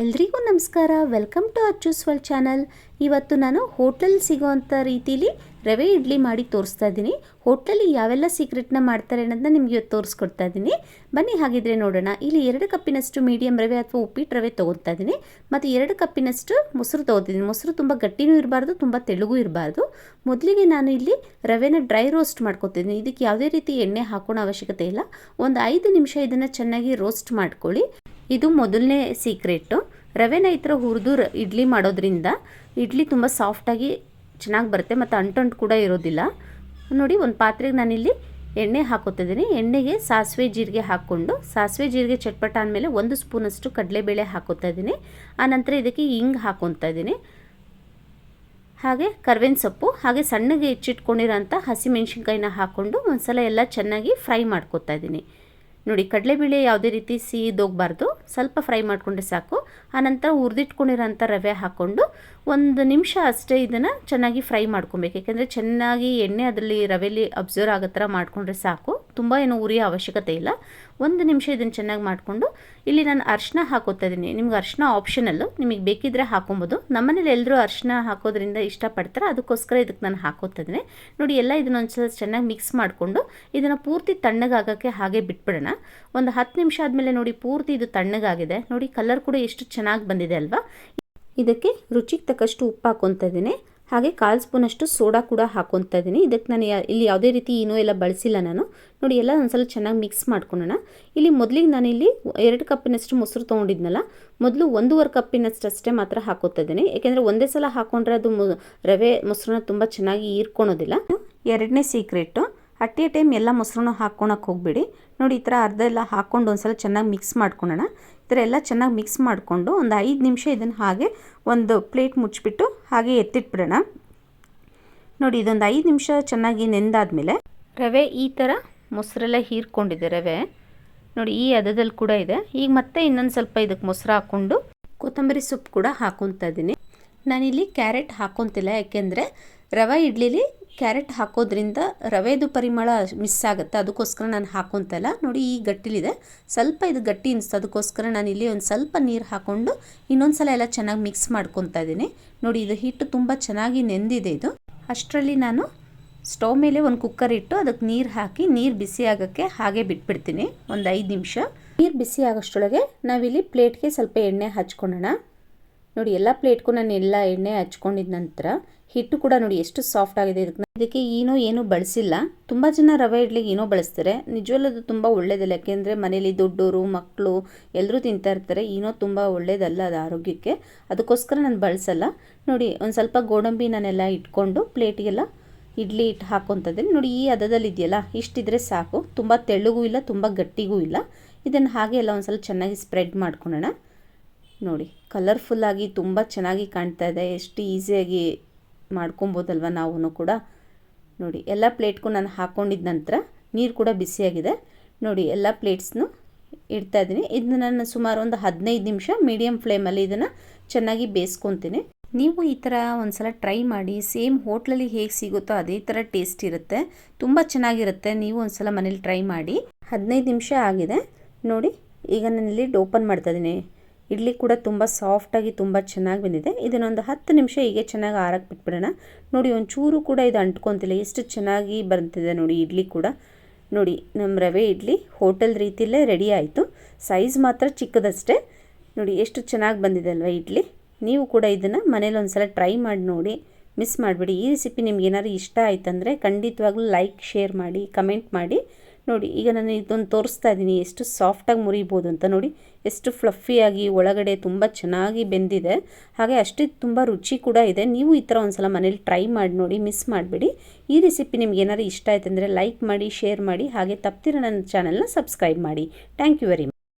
ಎಲ್ರಿಗೂ ನಮಸ್ಕಾರ. Welcome to Acchu's world channel. ಇವತ್ತು ನಾನು ಹೋಟ್ಲಲ್ಲಿ ಸಿಗೋವಂಥ ರೀತಿಲಿ ರವೆ ಇಡ್ಲಿ ಮಾಡಿ ತೋರಿಸ್ತಾ ಇದ್ದೀನಿ. ಹೋಟ್ಲಲ್ಲಿ ಯಾವೆಲ್ಲ ಸೀಕ್ರೆಟ್ನ ಮಾಡ್ತಾರೆ ಅನ್ನೋದನ್ನ ನಿಮಗೆ ಇವತ್ತು ತೋರಿಸ್ಕೊಡ್ತಾ ಇದ್ದೀನಿ. ಬನ್ನಿ ಹಾಗಿದ್ರೆ ನೋಡೋಣ. ಇಲ್ಲಿ 2 ಕಪ್ಪಿನಷ್ಟು ಮೀಡಿಯಂ ರವೆ ಅಥವಾ ಉಪ್ಪಿಟ್ಟು ರವೆ ತೊಗೊತಾ ಇದ್ದೀನಿ. ಮತ್ತು 2 ಕಪ್ಪಿನಷ್ಟು ಮೊಸರು ತೊಗೊತಿದ್ದೀನಿ. ಮೊಸರು ತುಂಬ ಗಟ್ಟಿನೂ ಇರಬಾರ್ದು, ತುಂಬ ತೆಳುಗೂ ಇರಬಾರ್ದು. ಮೊದಲಿಗೆ ನಾನು ಇಲ್ಲಿ ರವೆನ ಡ್ರೈ ರೋಸ್ಟ್ ಮಾಡ್ಕೊತಿದ್ದೀನಿ. ಇದಕ್ಕೆ ಯಾವುದೇ ರೀತಿ ಎಣ್ಣೆ ಹಾಕೋಣ ಅವಶ್ಯಕತೆ ಇಲ್ಲ. ಒಂದು 5 ನಿಮಿಷ ಇದನ್ನು ಚೆನ್ನಾಗಿ ರೋಸ್ಟ್ ಮಾಡ್ಕೊಳ್ಳಿ. ಇದು ಮೊದಲನೇ ಸೀಕ್ರೆಟು. ರವೆನ ಈ ಥರ ಹುರಿದು ಇಡ್ಲಿ ಮಾಡೋದ್ರಿಂದ ಇಡ್ಲಿ ತುಂಬ ಸಾಫ್ಟಾಗಿ ಚೆನ್ನಾಗಿ ಬರುತ್ತೆ ಮತ್ತು ಅಂಟು ಕೂಡ ಇರೋದಿಲ್ಲ. ನೋಡಿ, ಒಂದು ಪಾತ್ರೆಗೆ ನಾನಿಲ್ಲಿ ಎಣ್ಣೆ ಹಾಕೋತಿದ್ದೀನಿ. ಎಣ್ಣೆಗೆ ಸಾಸಿವೆ ಜೀರಿಗೆ ಹಾಕ್ಕೊಂಡು, ಸಾಸಿವೆ ಜೀರಿಗೆ ಚಟ್ಪಟ ಆದಮೇಲೆ 1 ಸ್ಪೂನಷ್ಟು ಕಡಲೆಬೇಳೆ ಹಾಕೋತಾ ಇದ್ದೀನಿ. ಆನಂತರ ಇದಕ್ಕೆ ಹಿಂಗೆ ಹಾಕೊತಾ ಇದ್ದೀನಿ. ಹಾಗೆ ಕರ್ಬೇವಿನ ಸೊಪ್ಪು, ಹಾಗೆ ಸಣ್ಣಗೆ ಹೆಚ್ಚಿಟ್ಕೊಂಡಿರೋಂಥ ಹಸಿಮೆಣ್ಸಿನ್ಕಾಯಿನ ಹಾಕ್ಕೊಂಡು ಒಂದು ಸಲ ಎಲ್ಲ ಚೆನ್ನಾಗಿ ಫ್ರೈ ಮಾಡ್ಕೊತಾ ಇದ್ದೀನಿ. ನೋಡಿ, ಕಡಲೆಬೇಳೆ ಯಾವುದೇ ರೀತಿ ಸಿಹಿದೋಗಬಾರ್ದು, ಸ್ವಲ್ಪ ಫ್ರೈ ಮಾಡಿಕೊಂಡ್ರೆ ಸಾಕು. ಆನಂತರ ಹುರಿದಿಟ್ಕೊಂಡಿರೋಂಥ ರವೆ ಹಾಕ್ಕೊಂಡು 1 ನಿಮಿಷ ಅಷ್ಟೇ ಇದನ್ನು ಚೆನ್ನಾಗಿ ಫ್ರೈ ಮಾಡ್ಕೊಬೇಕು. ಯಾಕೆಂದರೆ ಚೆನ್ನಾಗಿ ಎಣ್ಣೆ ಅದರಲ್ಲಿ ರವೆಲಿ ಅಬ್ಸರ್ವ್ ಆಗೋ ಥರ ಮಾಡಿಕೊಂಡ್ರೆ ಸಾಕು. ತುಂಬ ಏನು ಉರಿಯೋ ಅವಶ್ಯಕತೆ ಇಲ್ಲ. 1 ನಿಮಿಷ ಇದನ್ನು ಚೆನ್ನಾಗಿ ಮಾಡಿಕೊಂಡು ಇಲ್ಲಿ ನಾನು ಅರಿಶಿನ ಹಾಕೋತಾ ಇದ್ದೀನಿ. ನಿಮ್ಗೆ ಅರಿಶಿನ ಆಪ್ಷನಲ್ಲು, ನಿಮಗೆ ಬೇಕಿದ್ದರೆ ಹಾಕೊಬೋದು. ನಮ್ಮನೇಲಿ ಎಲ್ಲರೂ ಅರಿಶಿನ ಹಾಕೋದ್ರಿಂದ ಇಷ್ಟಪಡ್ತಾರೆ, ಅದಕ್ಕೋಸ್ಕರ ಇದಕ್ಕೆ ನಾನು ಹಾಕೋತಾ ಇದ್ದೀನಿ. ನೋಡಿ, ಎಲ್ಲ ಇದನ್ನೊಂದ್ಸಲ ಚೆನ್ನಾಗಿ ಮಿಕ್ಸ್ ಮಾಡಿಕೊಂಡು ಇದನ್ನು ಪೂರ್ತಿ ತಣ್ಣಗಾಗೋಕ್ಕೆ ಹಾಗೆ ಬಿಟ್ಬಿಡೋಣ. ಒಂದು 10 ನಿಮಿಷ ಆದಮೇಲೆ ನೋಡಿ ಪೂರ್ತಿ ಇದು ತಣ್ಣಗಾಗಿದೆ. ನೋಡಿ, ಕಲರ್ ಕೂಡ ಎಷ್ಟು ಚೆನ್ನಾಗಿ ಬಂದಿದೆ ಅಲ್ವಾ. ಇದಕ್ಕೆ ರುಚಿಗೆ ತಕ್ಕಷ್ಟು ಉಪ್ಪು ಹಾಕ್ಕೊತಾ ಇದ್ದೀನಿ. ಹಾಗೆ 1/4 ಸ್ಪೂನಷ್ಟು ಸೋಡಾ ಕೂಡ ಹಾಕ್ಕೊತಾ ಇದ್ದೀನಿ. ಇದಕ್ಕೆ ನಾನು ಇಲ್ಲಿ ಯಾವುದೇ ರೀತಿ ಏನೋ ಎಲ್ಲ ಬಳಸಿಲ್ಲ ನಾನು. ನೋಡಿ, ಎಲ್ಲ ಒಂದ್ಸಲ ಚೆನ್ನಾಗಿ ಮಿಕ್ಸ್ ಮಾಡ್ಕೊಳ್ಳೋಣ. ಇಲ್ಲಿ ಮೊದಲಿಗೆ ನಾನಿಲ್ಲಿ 2 ಕಪ್ಪಿನಷ್ಟು ಮೊಸರು ತೊಗೊಂಡಿದ್ನಲ್ಲ, ಮೊದಲು 1.5 ಕಪ್ಪಿನಷ್ಟು ಅಷ್ಟೇ ಮಾತ್ರ ಹಾಕೋತಾ ಇದ್ದೀನಿ. ಯಾಕೆಂದರೆ ಒಂದೇ ಸಲ ಹಾಕ್ಕೊಂಡ್ರೆ ಅದು ರವೆ ಮೊಸರನ್ನ ತುಂಬ ಚೆನ್ನಾಗಿ ಹೀರ್ಕೊಳೋದಿಲ್ಲ. 2ನೇ ಸೀಕ್ರೆಟು, ಅಟ್ ಎ ಟೈಮ್ ಎಲ್ಲ ಮೊಸರನ್ನ ಹಾಕ್ಕೊಳಕ್ಕೆ ಹೋಗ್ಬಿಡಿ. ನೋಡಿ, ಈ ಥರ ಅರ್ಧ ಎಲ್ಲ ಹಾಕ್ಕೊಂಡು ಒಂದ್ಸಲ ಚೆನ್ನಾಗಿ ಮಿಕ್ಸ್ ಮಾಡ್ಕೊಳ್ಳೋಣ. ಈ ಥರ ಎಲ್ಲ ಚೆನ್ನಾಗಿ ಮಿಕ್ಸ್ ಮಾಡಿಕೊಂಡು ಒಂದು 5 ನಿಮಿಷ ಇದನ್ನು ಹಾಗೆ ಒಂದು ಪ್ಲೇಟ್ ಮುಚ್ಚಿಬಿಟ್ಟು ಹಾಗೆ ಎತ್ತಿಟ್ಬಿಡೋಣ. ನೋಡಿ, ಇದೊಂದು 5 ನಿಮಿಷ ಚೆನ್ನಾಗಿ ನೆಂದಾದ್ಮೇಲೆ ರವೆ ಈ ಥರ ಮೊಸರೆಲ್ಲ ಹೀರ್ಕೊಂಡಿದೆ ರವೆ. ನೋಡಿ, ಈ ಹದದಲ್ಲಿ ಕೂಡ ಇದೆ. ಈಗ ಮತ್ತೆ ಇನ್ನೊಂದು ಸ್ವಲ್ಪ ಇದಕ್ಕೆ ಮೊಸರು ಹಾಕ್ಕೊಂಡು ಕೊತ್ತಂಬರಿ ಸೊಪ್ಪು ಕೂಡ ಹಾಕ್ಕೊತಾ ಇದ್ದೀನಿ. ನಾನಿಲ್ಲಿ ಕ್ಯಾರೆಟ್ ಹಾಕ್ಕೊತಿಲ್ಲ, ಯಾಕೆಂದರೆ ರವೆ ಇಡ್ಲಿಲಿ ಕ್ಯಾರೆಟ್ ಹಾಕೋದ್ರಿಂದ ರವೆದು ಪರಿಮಳ ಮಿಸ್ ಆಗುತ್ತೆ, ಅದಕ್ಕೋಸ್ಕರ ನಾನು ಹಾಕ್ಕೊತಾ ಇಲ್ಲ. ನೋಡಿ, ಈ ಗಟ್ಟಿಲಿದೆ, ಸ್ವಲ್ಪ ಇದು ಗಟ್ಟಿ ಅನಿಸ್ತು, ಅದಕ್ಕೋಸ್ಕರ ನಾನಿಲ್ಲಿ ಒಂದು ಸ್ವಲ್ಪ ನೀರು ಹಾಕ್ಕೊಂಡು ಇನ್ನೊಂದು ಸಲ ಎಲ್ಲ ಚೆನ್ನಾಗಿ ಮಿಕ್ಸ್ ಮಾಡ್ಕೊತಾ ಇದ್ದೀನಿ. ನೋಡಿ, ಇದು ಹಿಟ್ಟು ತುಂಬ ಚೆನ್ನಾಗಿ ನೆಂದಿದೆ. ಇದು ಅಷ್ಟರಲ್ಲಿ ನಾನು ಸ್ಟವ್ ಮೇಲೆ ಒಂದು ಕುಕ್ಕರ್ ಇಟ್ಟು ಅದಕ್ಕೆ ನೀರು ಹಾಕಿ ನೀರು ಬಿಸಿ ಆಗೋಕ್ಕೆ ಹಾಗೆ ಬಿಟ್ಬಿಡ್ತೀನಿ ಒಂದು 5 ನಿಮಿಷ. ನೀರು ಬಿಸಿ ಆಗೋಷ್ಟರೊಳಗೆ ನಾವಿಲ್ಲಿ ಪ್ಲೇಟ್ಗೆ ಸ್ವಲ್ಪ ಎಣ್ಣೆ ಹಚ್ಕೊಳ್ಳೋಣ. ನೋಡಿ, ಎಲ್ಲ ಪ್ಲೇಟ್ಗೂ ನಾನು ಎಲ್ಲ ಎಣ್ಣೆ ಹಚ್ಕೊಂಡಿದ ನಂತರ ಹಿಟ್ಟು ಕೂಡ ನೋಡಿ ಎಷ್ಟು ಸಾಫ್ಟ್ ಆಗಿದೆ. ಇದಕ್ಕೆ ಏನೂ ಬಳಸಿಲ್ಲ. ತುಂಬ ಜನ ರವೆ ಇಡ್ಲಿಗೆ ಏನೋ ಬಳಸ್ತಾರೆ, ನಿಜವಲ್ಲದು ತುಂಬ ಒಳ್ಳೇದಲ್ಲ. ಯಾಕೆಂದರೆ ಮನೇಲಿ ದೊಡ್ಡವರು ಮಕ್ಕಳು ಎಲ್ಲರೂ ತಿಂತಾ ಇರ್ತಾರೆ. ತುಂಬ ಒಳ್ಳೇದಲ್ಲ ಅದು ಆರೋಗ್ಯಕ್ಕೆ, ಅದಕ್ಕೋಸ್ಕರ ನಾನು ಬಳಸಲ್ಲ. ನೋಡಿ, ಒಂದು ಸ್ವಲ್ಪ ಗೋಡಂಬಿ ನಾನೆಲ್ಲ ಇಟ್ಕೊಂಡು ಪ್ಲೇಟಿಗೆಲ್ಲ ಇಡ್ಲಿ ಹಿಟ್ಟು ಹಾಕ್ಕೊತಿದ್ದೀನಿ. ನೋಡಿ, ಈ ಹದದಲ್ಲಿ ಇದೆಯಲ್ಲ, ಇಷ್ಟಿದ್ರೆ ಸಾಕು. ತುಂಬ ತೆಳ್ಳಗೂ ಇಲ್ಲ, ತುಂಬ ಗಟ್ಟಿಗೂ ಇಲ್ಲ. ಇದನ್ನು ಹಾಗೆ ಎಲ್ಲ ಒಂದು ಸಲ ಚೆನ್ನಾಗಿ ಸ್ಪ್ರೆಡ್ ಮಾಡ್ಕೊಳ್ಳೋಣ. ನೋಡಿ, ಕಲರ್ಫುಲ್ಲಾಗಿ ತುಂಬ ಚೆನ್ನಾಗಿ ಕಾಣ್ತಾ ಇದೆ. ಎಷ್ಟು ಈಸಿಯಾಗಿ ಮಾಡ್ಕೊಬೋದಲ್ವ ನಾವು ಕೂಡ. ನೋಡಿ, ಎಲ್ಲ ಪ್ಲೇಟ್ಗೂ ನಾನು ಹಾಕ್ಕೊಂಡಿದ್ದ ನಂತರ ನೀರು ಕೂಡ ಬಿಸಿಯಾಗಿದೆ. ನೋಡಿ, ಎಲ್ಲ ಪ್ಲೇಟ್ಸ್ನು ಇಡ್ತಾ ಇದ್ದೀನಿ. ಇದನ್ನ ನಾನು ಸುಮಾರು ಒಂದು 15 ನಿಮಿಷ ಮೀಡಿಯಮ್ ಫ್ಲೇಮಲ್ಲಿ ಇದನ್ನು ಚೆನ್ನಾಗಿ ಬೇಯಿಸ್ಕೊತೀನಿ. ನೀವು ಈ ಥರ ಒಂದು ಸಲ ಟ್ರೈ ಮಾಡಿ. ಸೇಮ್ ಹೋಟ್ಲಲ್ಲಿ ಹೇಗೆ ಸಿಗುತ್ತೋ ಅದೇ ಥರ ಟೇಸ್ಟ್ ಇರುತ್ತೆ, ತುಂಬ ಚೆನ್ನಾಗಿರುತ್ತೆ. ನೀವು ಒಂದು ಸಲ ಮನೇಲಿ ಟ್ರೈ ಮಾಡಿ. 15 ನಿಮಿಷ ಆಗಿದೆ. ನೋಡಿ, ಈಗ ನಾನಿಲ್ಲಿ ಓಪನ್ ಮಾಡ್ತಾ ಇದ್ದೀನಿ. ಇಡ್ಲಿ ಕೂಡ ತುಂಬ ಸಾಫ್ಟಾಗಿ ತುಂಬ ಚೆನ್ನಾಗಿ ಬಂದಿದೆ. ಇದನ್ನೊಂದು 10 ನಿಮಿಷ ಹೀಗೆ ಚೆನ್ನಾಗಿ ಆರಕ್ಕೆ ಬಿಟ್ಬಿಡೋಣ. ನೋಡಿ, ಒಂಚೂರು ಕೂಡ ಇದು ಅಂಟ್ಕೊತಿಲ್ಲ, ಎಷ್ಟು ಚೆನ್ನಾಗಿ ಬರ್ತಿದೆ ನೋಡಿ ಇಡ್ಲಿ ಕೂಡ. ನೋಡಿ, ನಮ್ಮ ರವೆ ಇಡ್ಲಿ ಹೋಟೆಲ್ ರೀತಿಯಲ್ಲೇ ರೆಡಿ ಆಯಿತು. ಸೈಜ್ ಮಾತ್ರ ಚಿಕ್ಕದಷ್ಟೇ. ನೋಡಿ, ಎಷ್ಟು ಚೆನ್ನಾಗಿ ಬಂದಿದೆ ಅಲ್ವಾ ಇಡ್ಲಿ. ನೀವು ಕೂಡ ಇದನ್ನು ಮನೇಲಿ ಒಂದು ಸಲ ಟ್ರೈ ಮಾಡಿ ನೋಡಿ, ಮಿಸ್ ಮಾಡಿಬಿಡಿ. ಈ ರೆಸಿಪಿ ನಿಮ್ಗೆ ಏನಾದ್ರು ಇಷ್ಟ ಆಯ್ತಂದರೆ ಖಂಡಿತವಾಗ್ಲೂ ಲೈಕ್ ಶೇರ್ ಮಾಡಿ, ಕಮೆಂಟ್ ಮಾಡಿ. ನೋಡಿ, ಈಗ ನಾನು ಇದೊಂದು ತೋರಿಸ್ತಾ ಇದ್ದೀನಿ ಎಷ್ಟು ಸಾಫ್ಟಾಗಿ ಮುರಿಬೋದು ಅಂತ. ನೋಡಿ, ಎಷ್ಟು ಫ್ಲಫಿಯಾಗಿ ಒಳಗಡೆ ತುಂಬ ಚೆನ್ನಾಗಿ ಬೆಂದಿದೆ. ಹಾಗೆ ಅಷ್ಟೇ ತುಂಬ ರುಚಿ ಕೂಡ ಇದೆ. ನೀವು ಈ ಥರ ಒಂದು ಸಲ ಮನೇಲಿ ಟ್ರೈ ಮಾಡಿ ನೋಡಿ, ಮಿಸ್ ಮಾಡಿಬಿಡಿ. ಈ ರೆಸಿಪಿ ನಿಮ್ಗೆ ಏನಾದ್ರು ಇಷ್ಟ ಆಯ್ತಂದರೆ ಲೈಕ್ ಮಾಡಿ, ಶೇರ್ ಮಾಡಿ. ಹಾಗೆ ತಪ್ಪದಿರೋ ನನ್ನ ಚಾನಲ್ನ ಸಬ್ಸ್ಕ್ರೈಬ್ ಮಾಡಿ. Thank you very much.